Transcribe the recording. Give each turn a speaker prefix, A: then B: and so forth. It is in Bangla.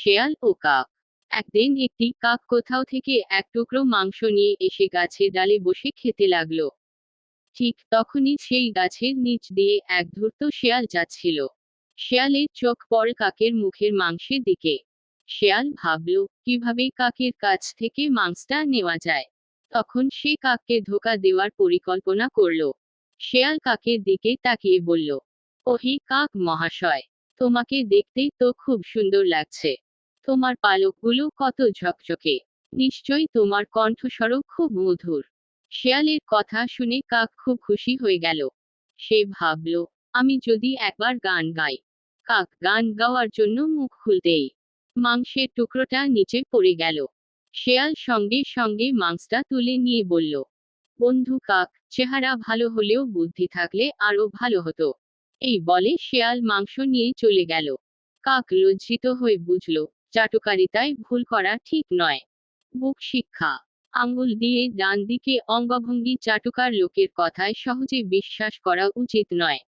A: শেয়াল ও কাক। একদিন একটি কাক কোথাও থেকে এক টুকরো মাংস নিয়ে এসে গাছের ডালে বসে খেতে লাগলো। ঠিক তখনই সেই গাছের নিচ দিয়ে এক ধূর্ত শেয়াল যাচ্ছিল। শেয়ালের চোখ পড়ে কাকের মুখের মাংসের দিকে। শেয়াল ভাবল, কিভাবে কাকের কাছ থেকে মাংসটা নেওয়া যায়। তখন সে কাককে ধোঁকা দেওয়ার পরিকল্পনা করল। শেয়াল কাকের দিকে তাকিয়ে বলল, ওহে কাক মহাশয়, তোমাকে দেখতে তো খুব সুন্দর লাগছে। তোমার পালকগুলো কত ঝকঝকে। নিশ্চয়ই তোমার কণ্ঠস্বরও খুব মধুর। শেয়ালের কথা শুনে কাক খুব খুশি হয়ে গেল। সে ভাবল, আমি যদি একবার গান গাই। কাক গান গাওয়ার জন্য মুখ খুলতেই মাংসের টুকরোটা নিচে পড়ে গেল। শেয়াল সঙ্গে সঙ্গে মাংসটা তুলে নিয়ে বলল, বন্ধু কাক, চেহারা ভালো হলেও বুদ্ধি থাকলে আরো ভালো হতো। এই বলে শেয়াল মাংস নিয়ে চলে গেল। কাক লজ্জিত হয়ে বুঝল, চাটুকারিতায় ভুল করা ঠিক নয়। বুক শিক্ষা। আঙ্গুল দিয়ে ডান দিকে অঙ্গভঙ্গি চাটুকার লোকের কথায় সহজে বিশ্বাস করা উচিত নয়।